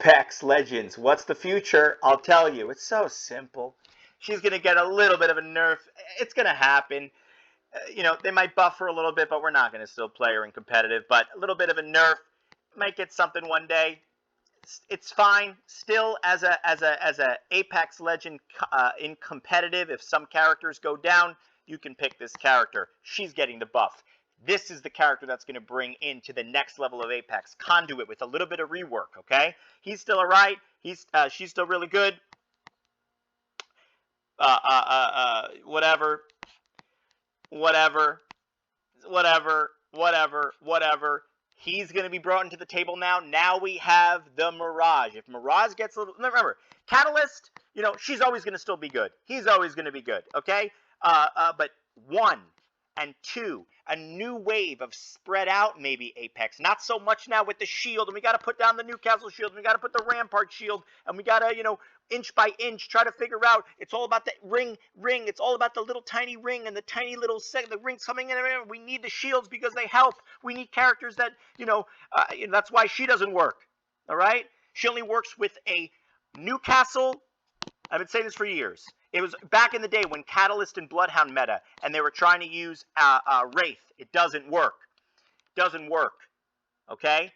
Apex Legends. What's the future? I'll tell you. It's so simple. She's going to get a little bit of a nerf. It's going to happen. They might buff her a little bit, but we're not going to still play her in competitive. But a little bit of a nerf. Might get something one day. It's fine. Still, as a Apex Legend in competitive, if some characters go down, you can pick this character. She's getting the buff. This is the character that's going to bring into the next level of Apex. Conduit with a little bit of rework, okay? He's still alright. She's still really good. Whatever. He's going to be brought into the table now. Now we have the Mirage. If Mirage gets a little... Remember, Catalyst, she's always going to still be good. He's always going to be good, okay? But 1 and 2, a new wave of spread out maybe Apex. Not so much now with the shield, and we got to put down the Newcastle shield, and we got to put the Rampart shield, and we got to, inch by inch, try to figure out. It's all about the ring. It's all about the little tiny ring and the tiny little the rings coming in. We need the shields because they help. We need characters that, that's why she doesn't work. All right? She only works with a Newcastle. I've been saying this for years. It was back in the day when Catalyst and Bloodhound meta, and they were trying to use Wraith. It doesn't work. Okay?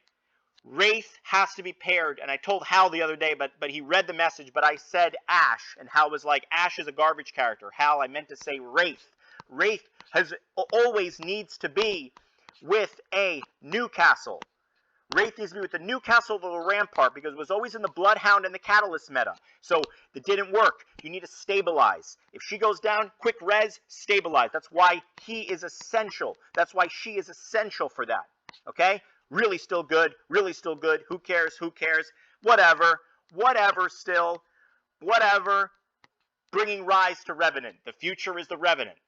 Wraith has to be paired, and I told Hal the other day, but he read the message, but I said Ashe, and Hal was like, Ashe is a garbage character. Hal, I meant to say Wraith. Wraith always needs to be with a Newcastle. Wraith needs to be with the Newcastle or the Rampart because it was always in the Bloodhound and the Catalyst meta. So it didn't work. You need to stabilize. If she goes down, quick res, stabilize. That's why he is essential. That's why she is essential for that. Okay? Really still good. Who cares? Whatever still. Whatever. Bringing Rise to Revenant. The future is the Revenant.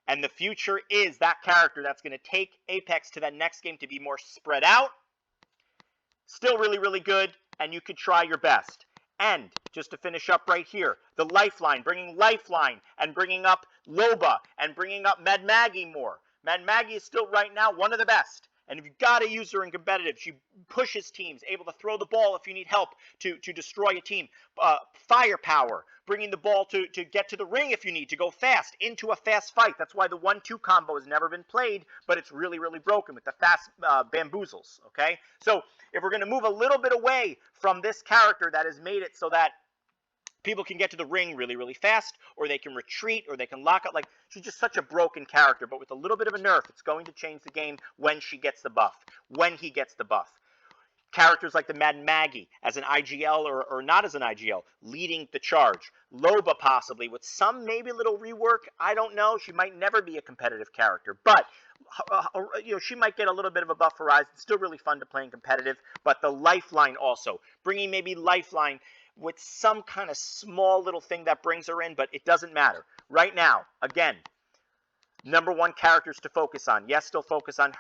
And the future is that character that's going to take Apex to that next game to be more spread out. Still really good, and you could try your best. And, just to finish up right here, the Lifeline, bringing Lifeline, and bringing up Loba, and bringing up Mad Maggie more. Mad Maggie is still right now one of the best. And if you've got to use her in competitive, she pushes teams, able to throw the ball if you need help to destroy a team. Firepower, bringing the ball to get to the ring if you need, to go fast, into a fast fight. That's why the 1-2 combo has never been played, but it's really broken with the fast bamboozles, okay? So if we're going to move a little bit away from this character that has made it so that people can get to the ring really fast, or they can retreat, or they can lock up. Like, she's just such a broken character, but with a little bit of a nerf, it's going to change the game when she gets the buff, when he gets the buff. Characters like the Mad Maggie as an IGL or not as an IGL, leading the charge. Loba possibly, with some maybe little rework, I don't know. She might never be a competitive character, but she might get a little bit of a buff for Rise. It's still really fun to play in competitive, but the Lifeline also, bringing maybe Lifeline with some kind of small little thing that brings her in, but it doesn't matter. Right now, again, number 1 characters to focus on. Yes, still focus on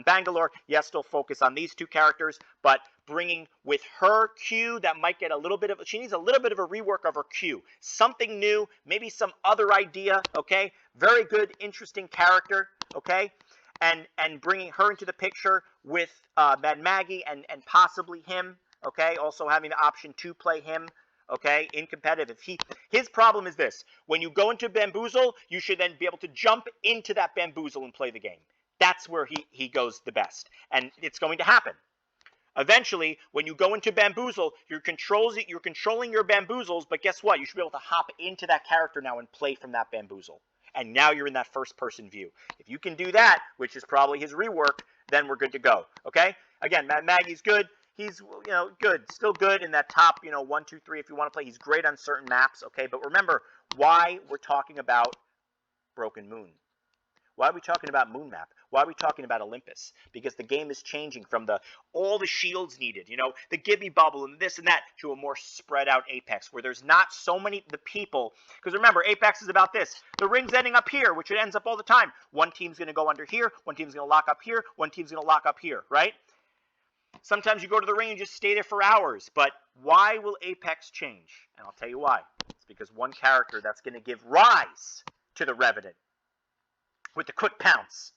Bangalore. Yes, still focus on these 2 characters, but bringing with her Q that might get a little bit of, she needs a little bit of a rework of her Q. Something new, maybe some other idea, okay? Very good, interesting character, okay? And bringing her into the picture with Mad Maggie and possibly him, okay, also having the option to play him, okay, in competitive. His problem is this. When you go into Bamboozle, you should then be able to jump into that Bamboozle and play the game. That's where he goes the best. And it's going to happen. Eventually, when you go into Bamboozle, you're controlling your Bamboozles, but guess what? You should be able to hop into that character now and play from that Bamboozle. And now you're in that first-person view. If you can do that, which is probably his rework, then we're good to go, okay? Again, Mad Maggie's good. He's, good, still good in that top, 1, 2, 3 if you want to play. He's great on certain maps, okay? But remember why we're talking about Broken Moon. Why are we talking about Moon Map? Why are we talking about Olympus? Because the game is changing from all the shields needed, the Gibby bubble and this and that, to a more spread out Apex where there's not so many the people. Because remember, Apex is about this. The ring's ending up here, which it ends up all the time. One team's going to go under here, one team's going to lock up here, one team's going to lock up here, right? Sometimes you go to the ring and just stay there for hours. But why will Apex change? And I'll tell you why. It's because one character that's going to give rise to the Revenant with the quick pounce.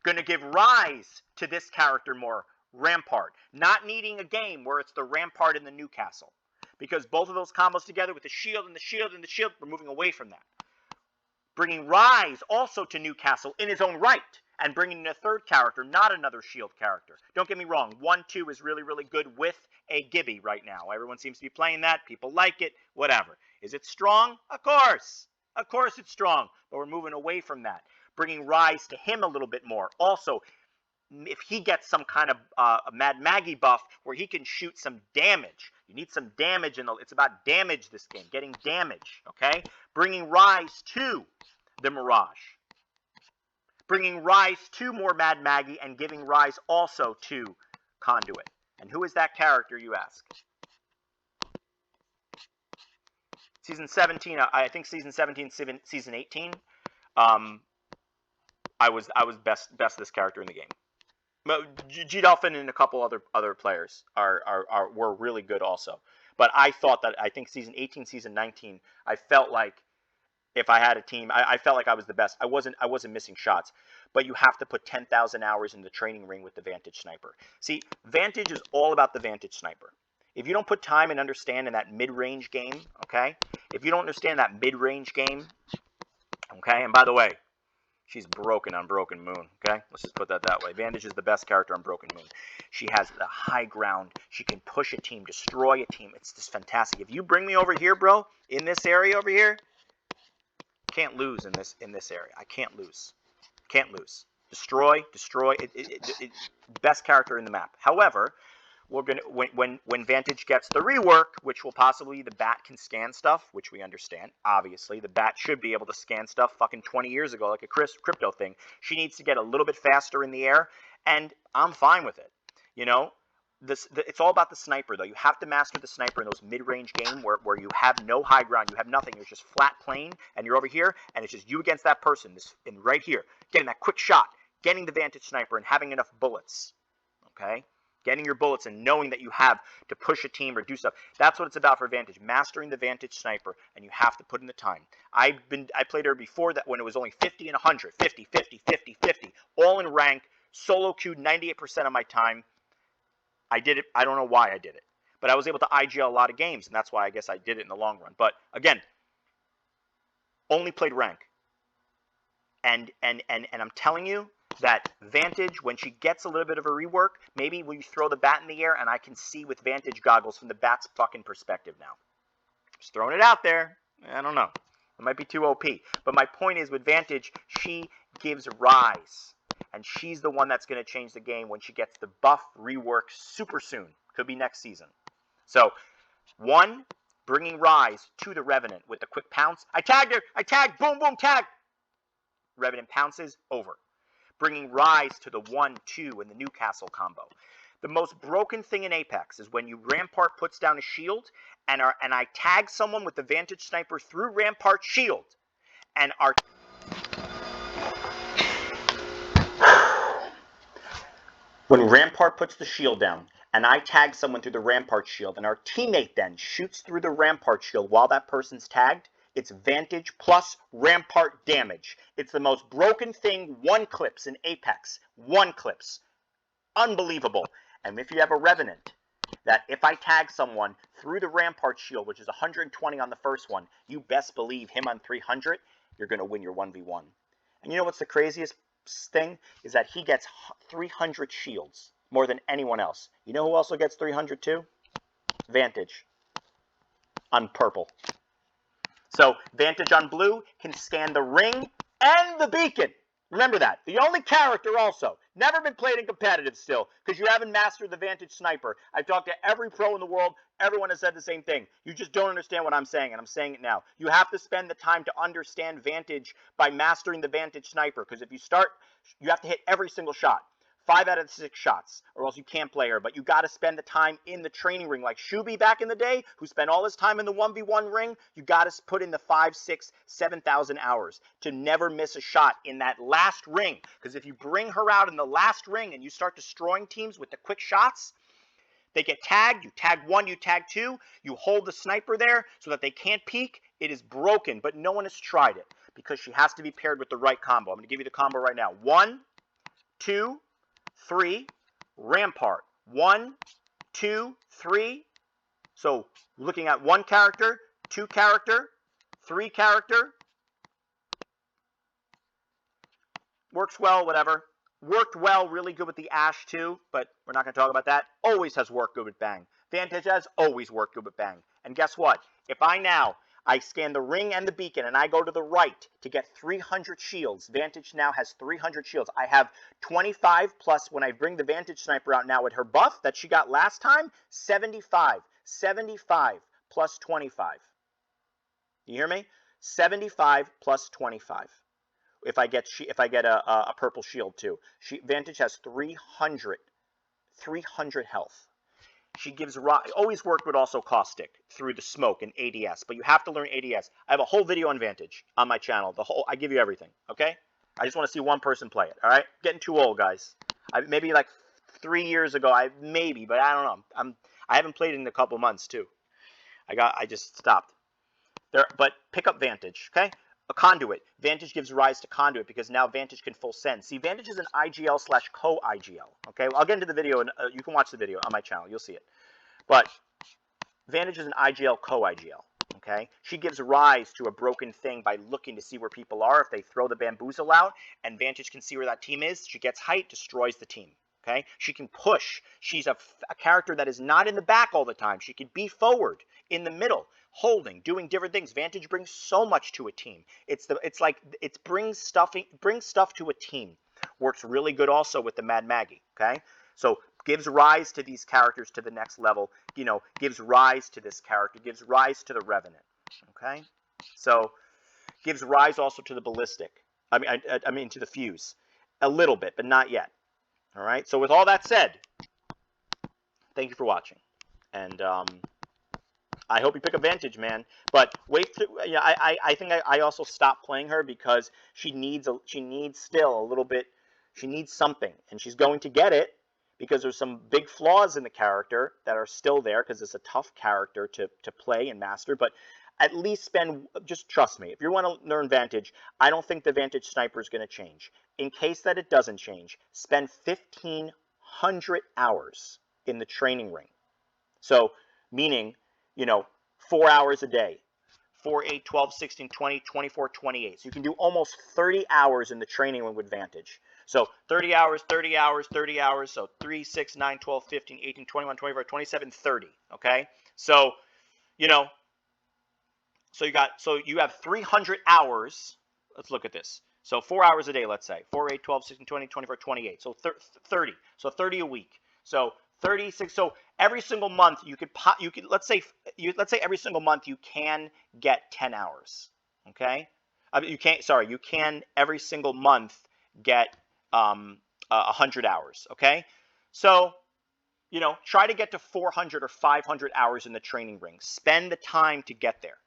Going to give rise to this character more. Rampart. Not needing a game where it's the Rampart and the Newcastle. Because both of those combos together with the shield and the shield and the shield, we're moving away from that. Bringing Rise also to Newcastle in his own right, and bringing in a third character, not another shield character. Don't get me wrong, 1-2 is really, really good with a Gibby right now. Everyone seems to be playing that. People like it, whatever. Is it strong? Of course. Of course it's strong, but we're moving away from that. Bringing Rise to him a little bit more. Also, if he gets some kind of a Mad Maggie buff where he can shoot some damage. You need some damage, it's about damage this game, getting damage, okay? Bringing Rise to the Mirage. Bringing Rise to more Mad Maggie and giving Rise also to Conduit. And who is that character, you ask? Season 17, I think Season 17, Season 18, I was best this character in the game. G-Dolphin and a couple other players were really good also. But I think Season 18, Season 19, I felt like if I had a team, I felt like I was the best. I wasn't missing shots. But you have to put 10,000 hours in the training ring with the Vantage Sniper. See, Vantage is all about the Vantage Sniper. If you don't put time and understand in that mid-range game, okay? If you don't understand that mid-range game, okay? And by the way, she's broken on Broken Moon, okay? Let's just put that way. Vantage is the best character on Broken Moon. She has the high ground. She can push a team, destroy a team. It's just fantastic. If you bring me over here, bro, in this area over here, can't lose in this area. I can't lose. Can't lose. Destroy. Best character in the map. However, we're gonna when Vantage gets the rework, which will possibly the bat can scan stuff, which we understand. Obviously, the bat should be able to scan stuff fucking 20 years ago, like a crypto thing. She needs to get a little bit faster in the air, and I'm fine with it. You know, it's all about the sniper, though. You have to master the sniper in those mid-range game where you have no high ground, you have nothing. You're just flat plane, and you're over here, and it's just you against that person. And right here, getting that quick shot, getting the Vantage Sniper, and having enough bullets. Okay. Getting your bullets and knowing that you have to push a team or do stuff. That's what it's about for Vantage. Mastering the Vantage Sniper, and you have to put in the time. I played her before that when it was only 50 and 100. 50, 50, 50, 50. All in rank. Solo queued 98% of my time. I did it. I don't know why I did it. But I was able to IGL a lot of games, and that's why I guess I did it in the long run. But again, only played rank. And I'm telling you, that Vantage, when she gets a little bit of a rework, maybe we throw the bat in the air and I can see with Vantage goggles from the bat's fucking perspective now. Just throwing it out there. I don't know. It might be too OP. But my point is with Vantage, she gives Rise. And she's the one that's going to change the game when she gets the buff rework super soon. Could be next season. So, 1, bringing Rise to the Revenant with the quick pounce. I tagged her. I tagged. Boom, boom, tag. Revenant pounces. Over. Bringing Rise to the 1-2 in the Newcastle combo. The most broken thing in Apex is when you Rampart puts down a shield and I tag someone with the Vantage Sniper through Rampart shield. And when Rampart puts the shield down and I tag someone through the Rampart shield and our teammate then shoots through the Rampart shield while that person's tagged, it's Vantage plus Rampart damage. It's the most broken thing, 1 clips in Apex. 1 clips. Unbelievable. And if you have a Revenant, that if I tag someone through the Rampart shield, which is 120 on the first one, you best believe him on 300, you're going to win your 1v1. And you know what's the craziest thing? Is that he gets 300 shields, more than anyone else. You know who also gets 300 too? Vantage. On purple. So, Vantage on blue can scan the ring and the beacon. Remember that. The only character also. Never been played in competitive still, because you haven't mastered the Vantage Sniper. I've talked to every pro in the world. Everyone has said the same thing. You just don't understand what I'm saying, and I'm saying it now. You have to spend the time to understand Vantage by mastering the Vantage Sniper, because if you start, you have to hit every single shot. 5 out of 6 shots, or else you can't play her. But you got to spend the time in the training ring, like Shuby back in the day, who spent all his time in the 1v1 ring. You got to put in the 5, 6, 7,000 hours to never miss a shot in that last ring. Because if you bring her out in the last ring and you start destroying teams with the quick shots, they get tagged. You tag 1, you tag 2. You hold the sniper there so that they can't peek. It is broken, but no one has tried it because she has to be paired with the right combo. I'm going to give you the combo right now. 1, 2, 3, Rampart. 1, 2, 3. So looking at 1 character, 2 character, 3 character. Works well, whatever. Worked well, really good with the Ash too, but we're not going to talk about that. Always has worked good with Bang. Vantage has always worked good with Bang. And guess what? If I scan the ring and the beacon, and I go to the right to get 300 shields. Vantage now has 300 shields. I have 25 plus when I bring the Vantage Sniper out now with her buff that she got last time, 75. 75 plus 25. You hear me? 75 plus 25. If I get a purple shield too. Vantage has 300 health. She gives always worked with also caustic through the smoke and ADS, but you have to learn ADS. I have a whole video on Vantage on my channel. I give you everything, okay? I just want to see one person play it, all right? Getting too old, guys. Maybe like 3 years ago, but I don't know. I haven't played it in a couple months too. I just stopped. But pick up Vantage, okay? A conduit. Vantage gives rise to conduit because now Vantage can full send. See, Vantage is an IGL/co-IGL. Okay, well, I'll get into the video, and you can watch the video on my channel. You'll see it. But Vantage is an IGL co-IGL. Okay, she gives rise to a broken thing by looking to see where people are. If they throw the bamboozle out, and Vantage can see where that team is, she gets height, destroys the team. Okay, she can push. She's a character that is not in the back all the time. She can be forward, in the middle, holding, doing different things. Vantage brings so much to a team. It brings stuff to a team. Works really good also with the Mad Maggie. Okay, so gives rise to these characters to the next level. You know, gives rise to this character. Gives rise to the Revenant. Okay, so gives rise also to the Ballistic. I mean to the Fuse, a little bit, but not yet. All right, so with all that said, thank you for watching, and I hope you pick a Vantage, man. But wait, I think I also stopped playing her because she needs still a little bit. She needs something, and she's going to get it because there's some big flaws in the character that are still there because it's a tough character to play and master. But at least just trust me. If you want to learn Vantage, I don't think the Vantage Sniper is going to change. In case that it doesn't change, spend 1,500 hours in the training ring. So, meaning, 4 hours a day. 4, 8, 12, 16, 20, 24, 28. So you can do almost 30 hours in the training ring with Vantage. So 30 hours, 30 hours, 30 hours. So 3, 6, 9, 12, 15, 18, 21, 25, 27, 30. Okay? So, so you have 300 hours. Let's look at this. So 4 hours a day, let's say. 4, 8, 12, 16, 20, 24, 28. So 30. So 30 a week. So 36. So every single month you could let's say every single month you can get 10 hours. Okay? You can every single month get 100 hours. Okay? So, try to get to 400 or 500 hours in the training ring. Spend the time to get there.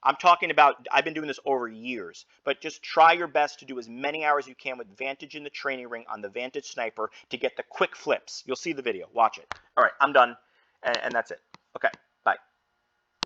I'm talking about, I've been doing this over years, but just try your best to do as many hours as you can with Vantage in the training ring on the Vantage Sniper to get the quick flips. You'll see the video. Watch it. All right, I'm done, and that's it. Okay.